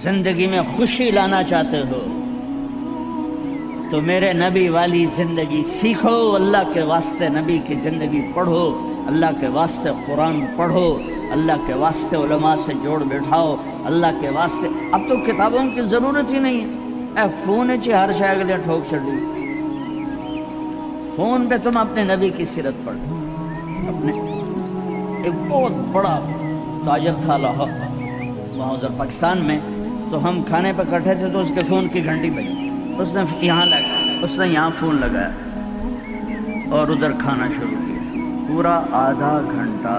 زندگی میں خوشی لانا چاہتے ہو تو میرے نبی والی زندگی سیکھو، اللہ کے واسطے نبی کی زندگی پڑھو، اللہ کے واسطے قرآن پڑھو، اللہ کے واسطے علماء سے جوڑ بیٹھاؤ، اللہ کے واسطے۔ اب تو کتابوں کی ضرورت ہی نہیں ہے، اے فون چ ہر شے اگلے ٹھوک چھڑی، فون پہ تم اپنے نبی کی سیرت پڑھو۔ اپنے ایک بہت بڑا تاجر تھا لاہور، وہاں ادھر پاکستان میں، تو ہم کھانے پہ کٹھے تھے تو اس کے فون کی گھنٹی بجی، اس نے یہاں فون لگایا اور ادھر کھانا شروع کیا، پورا آدھا گھنٹہ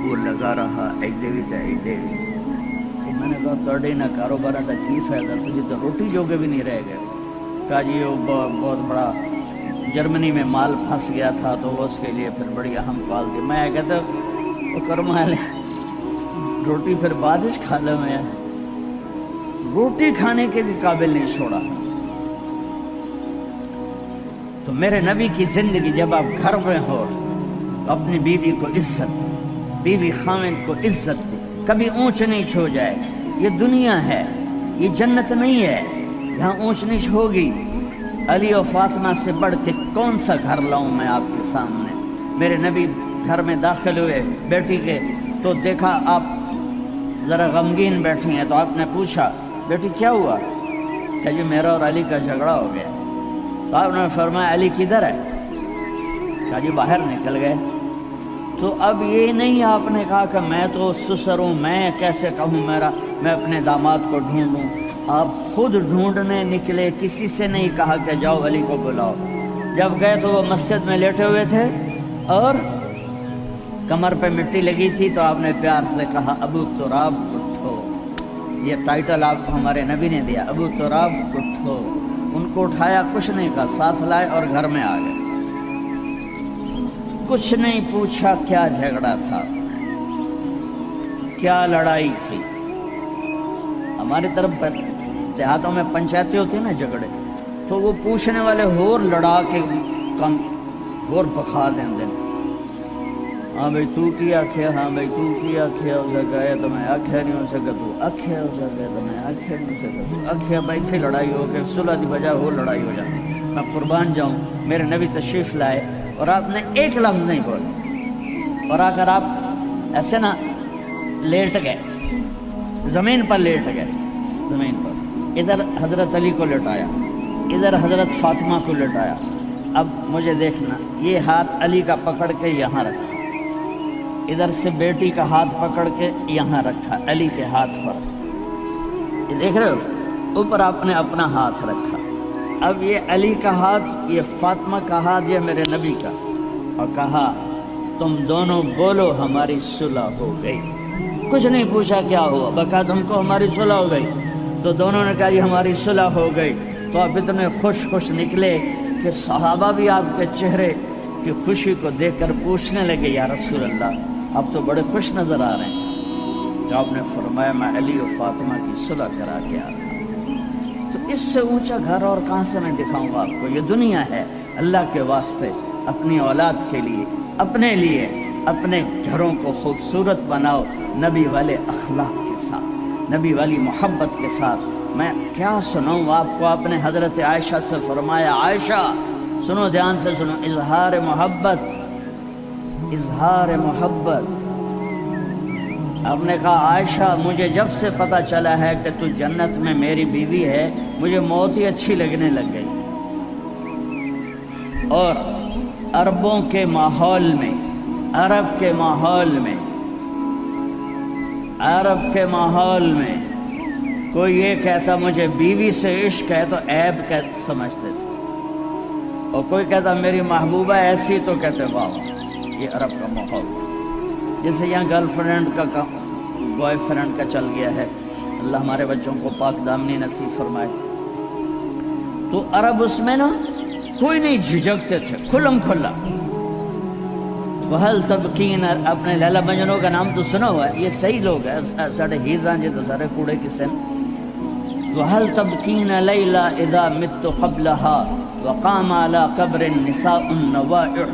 وہ لگا رہا، ایک دیوی تھا ایک دیوی۔ میں نے کہا توڑے نہ کاروبار کا کی فائدہ، تجھے تو روٹی جوگے بھی نہیں رہ گئے۔ کہا جی وہ بہت بڑا جرمنی میں مال پھنس گیا تھا تو وہ اس کے لیے پھر بڑی اہم کال دی۔ میں کہتا وہ کرما لے روٹی پھر بادش کھا لے، میں روٹی کھانے کے بھی قابل نہیں چھوڑا۔ تو میرے نبی کی زندگی، جب آپ گھر میں ہو تو اپنی بیوی کو عزت، بیوی خاوند کو عزت دے، کبھی اونچ نیچ ہو جائے۔ یہ دنیا ہے، یہ جنت نہیں ہے، یہاں اونچ نیچ ہوگی۔ علی و فاطمہ سے بڑھ کے کون سا گھر لاؤں میں آپ کے سامنے؟ میرے نبی گھر میں داخل ہوئے بیٹی کے تو دیکھا آپ ذرا غمگین بیٹھی ہیں، تو آپ نے پوچھا بیٹی کیا ہوا؟ کہ جی میرا اور علی کا جھگڑا ہو گیا۔ تو آپ نے فرمایا علی کدھر ہے؟ کہا جی باہر نکل گئے۔ تو اب یہ نہیں آپ نے کہا کہ میں تو سسر ہوں، میں کیسے کہوں میں اپنے داماد کو ڈھونڈوں۔ آپ خود ڈھونڈنے نکلے، کسی سے نہیں کہا کہ جاؤ علی کو بلاؤ۔ جب گئے تو وہ مسجد میں لیٹے ہوئے تھے اور کمر پہ مٹی لگی تھی، تو آپ نے پیار سے کہا ابو تراب اٹھو۔ یہ ٹائٹل آپ کو ہمارے نبی نے دیا، ابو تراب اٹھو۔ ان کو اٹھایا، کچھ نہیں کہا، ساتھ لائے اور گھر میں آ گئے۔ کچھ نہیں پوچھا کیا جھگڑا تھا، کیا لڑائی تھی۔ ہماری طرف دیہاتوں میں پنچایتیں ہوتی ہیں نا جھگڑے، تو وہ پوچھنے والے ہور لڑا کے کم ہور بخا دیں دن۔ ہاں بھائی تو کی آکھے، ہاں بھائی تو کی آکھے ہو سکے تو میں آکھے نہیں ہو سکا، تو آکھے ہو سکے تو میں آکھے نہیں ہو سکا، تو آکھے بھائی تھی لڑائی ہو کے صلح دی بجائے ہو لڑائی ہو جاتی۔ میں قربان جاؤں، میرے نبی تشریف لائے اور آپ نے ایک لفظ نہیں بولا، اور اگر آپ ایسے نا لیٹ گئے، زمین پر لیٹ گئے، زمین پر، ادھر حضرت علی کو لٹایا، ادھر حضرت فاطمہ کو لٹایا۔ اب مجھے دیکھنا، یہ ہاتھ علی کا پکڑ کے یہاں رکھا، ادھر سے بیٹی کا ہاتھ پکڑ کے یہاں رکھا علی کے ہاتھ پر، یہ دیکھ رہے ہو، اوپر آپ نے اپنا ہاتھ رکھا۔ اب یہ علی کا ہاتھ، یہ فاطمہ کا ہاتھ، یہ میرے نبی کا، اور کہا تم دونوں بولو ہماری صلح ہو گئی۔ کچھ نہیں پوچھا کیا ہوا، بکا تم کو ہماری صلح ہو گئی۔ تو دونوں نے کہا یہ ہماری صلح ہو گئی۔ تو آپ اتنے خوش نکلے کہ صحابہ بھی آپ کے چہرے کی خوشی کو دیکھ کر پوچھنے لگے یا رسول اللہ آپ تو بڑے خوش نظر آ رہے ہیں۔ تو آپ نے فرمایا میں علی و فاطمہ کی صلح کرا کے آ رہا ہوں۔ تو اس سے اونچا گھر اور کہاں سے میں دکھاؤں گا آپ کو؟ یہ دنیا ہے، اللہ کے واسطے اپنی اولاد کے لیے، اپنے لیے، اپنے گھروں کو خوبصورت بناؤ نبی والے اخلاق کے ساتھ، نبی والی محبت کے ساتھ۔ میں کیا سناؤں آپ کو؟ آپ نے حضرت عائشہ سے فرمایا عائشہ سنو، دھیان سے سنو، اظہار محبت، اظہار محبت۔ آپ نے کہا عائشہ مجھے جب سے پتہ چلا ہے کہ تو جنت میں میری بیوی ہے، مجھے موت ہی اچھی لگنے لگ گئی۔ اور عربوں کے ماحول میں، عرب کے ماحول میں، عرب کے ماحول میں کوئی یہ کہتا مجھے بیوی سے عشق ہے تو عیب سمجھتے تھے، اور کوئی کہتا میری محبوبہ ایسی تو کہتے واہ۔ یہ عرب کا ماحول، جیسے یہاں گرل فرینڈ کا بوائے فرینڈ کا چل گیا ہے، اللہ ہمارے بچوں کو پاک دامنی نصیب فرمائے۔ تو عرب اس میں نا کوئی نہیں جھجکتے تھے، کھلم کھلا۔ وَهَلْ تَبْكِينَ، اپنے لیلا مجنوں کا نام تو سنا ہوا ہے، یہ صحیح لوگ ہیں، ساڑھے ہیر رانجے تو سارے کوڑے کی سن۔ وَهَلْ تَبْكِينَ لَيْلَا إِذَا مِتُّ قَبْلَهَا وَقَامَ عَلَى قَبْرِ النِّسَاءُ النَّوَائِحُ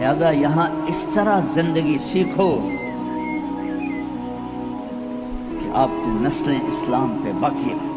لہذا یہاں اس طرح زندگی سیکھو کہ آپ کی نسلیں اسلام پہ باقی رہیں۔